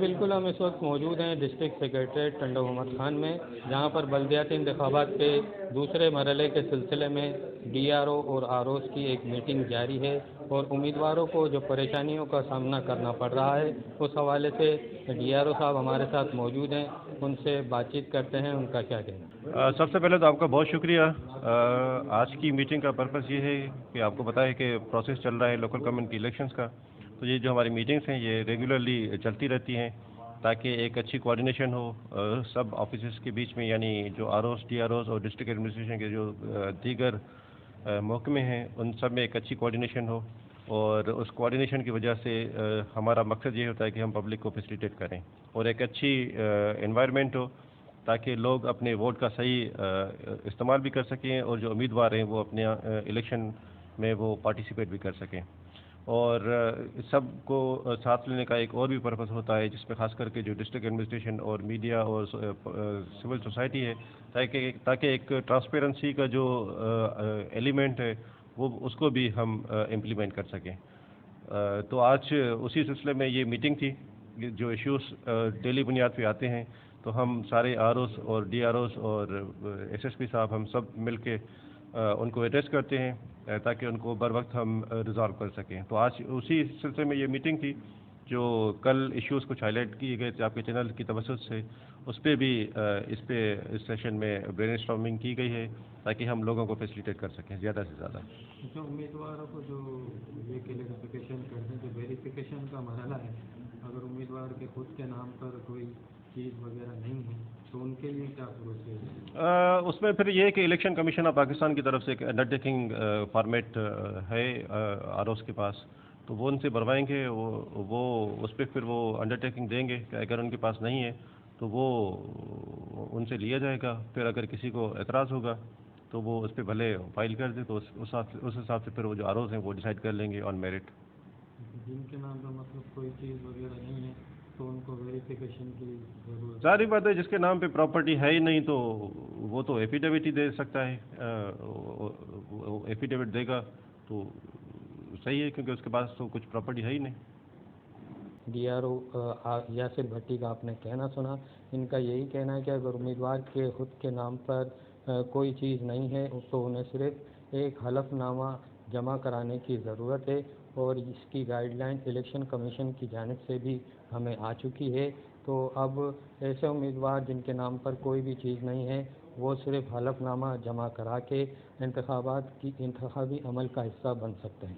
بالکل हम इस वक्त मौजूद हैं डिस्ट्रिक्ट सेक्रेटरीट टंडो मोहम्मद खान में, जहां पर बल्दियाती इंतखाबात के दूसरे मरहले के सिलसिले में डीआरओ और आरओस की एक मीटिंग जारी है और उम्मीदवारों को जो परेशानियों का सामना करना पड़ रहा है उस हवाले से डीआरओ साहब हमारे साथ मौजूद हैं, उनसे बातचीत करते हैं उनका क्या कहना। सबसे पहले तो आपका बहुत शुक्रिया। आज की मीटिंग का पर्पस ये है कि आपको पता है कि प्रोसेस चल रहा है लोकल गवर्नमेंट की इलेक्शंस का, तो ये जो हमारी मीटिंग्स हैं ये रेगुलरली चलती रहती हैं ताकि एक अच्छी कोऑर्डिनेशन हो सब ऑफिसेस के बीच में, यानी जो आरओस, डीआरओस और डिस्ट्रिक्ट एडमिनिस्ट्रेशन के जो दीगर महकमे हैं उन सब में एक अच्छी कोऑर्डिनेशन हो, और उस कोऑर्डिनेशन की वजह से हमारा मकसद ये होता है कि हम पब्लिक को फैसिलिटेट करें और एक अच्छी एनवायरनमेंट हो ताकि लोग अपने वोट का सही इस्तेमाल भी कर सकें और जो उम्मीदवार हैं वो अपने इलेक्शन में वो पार्टिसिपेट भी कर सकें। और सबको साथ लेने का एक और भी पर्पस होता है जिसमें खास करके जो डिस्ट्रिक्ट एडमिनिस्ट्रेशन और मीडिया और सिविल सोसाइटी है, ताकि एक ट्रांसपेरेंसी का जो एलिमेंट है वो उसको भी हम इम्प्लीमेंट कर सकें। तो आज उसी सिलसिले में ये मीटिंग थी। जो इश्यूज़ डेली बुनियाद पे आते हैं तो हम सारे आरओस और डीआरओस और एसएसपी साहब हम सब मिलके उनको एड्रेस करते हैं ताकि उनको बर वक्त हम रिजॉल्व कर सकें। तो आज उसी सिलसिले में ये मीटिंग थी। जो कल इश्यूज़ कुछ हाईलाइट किए गए थे आपके चैनल की तवज्जुह से, उस पर भी इस सेशन में ब्रेनस्टॉर्मिंग की गई है ताकि हम लोगों को फैसिलिटेट कर सकें ज़्यादा से ज़्यादा। जो उम्मीदवारों को जो ये क्लेरिफिकेशन करते हैं, जो वेरिफिकेशन का मरहला है, अगर उम्मीदवार के खुद के नाम पर कोई चीज़ वगैरह नहीं है तो उनके लिए क्या प्रोसेस है? उसमें फिर ये है कि इलेक्शन कमीशन ऑफ पाकिस्तान की तरफ से एक अंडरटेकिंग फॉर्मेट है आरओस के पास, तो वो उनसे भरवाएंगे। वो उस पर फिर वो अंडरटेकिंग देंगे कि अगर उनके पास नहीं है तो वो उनसे लिया जाएगा। फिर अगर किसी को एतराज़ होगा तो वो उस पर भले फाइल कर दे, तो उस हिसाब से फिर वो जो आरओस हैं वो डिसाइड कर लेंगे ऑन मेरिट। जिनके नाम पर मतलब कोई चीज़ वगैरह नहीं है तो उनको वेरिफिकेशन की जरूरत। सारी बात है, जिसके नाम पे प्रॉपर्टी है ही नहीं तो वो तो एफिडेविट ही दे सकता है। एफिडेविट देगा तो सही है क्योंकि उसके पास तो कुछ प्रॉपर्टी है ही नहीं। डीआरओ यासिर भट्टी का आपने कहना सुना। इनका यही कहना है कि अगर उम्मीदवार के खुद के नाम पर कोई चीज़ नहीं है तो उन्हें सिर्फ एक हलफनामा जमा कराने की ज़रूरत है और इसकी गाइडलाइन इलेक्शन कमीशन की जानिब से भी हमें आ चुकी है। तो अब ऐसे उम्मीदवार जिनके नाम पर कोई भी चीज़ नहीं है वो सिर्फ हलफनामा जमा करा के इंतखाबात की इंतखाबी अमल का हिस्सा बन सकते हैं।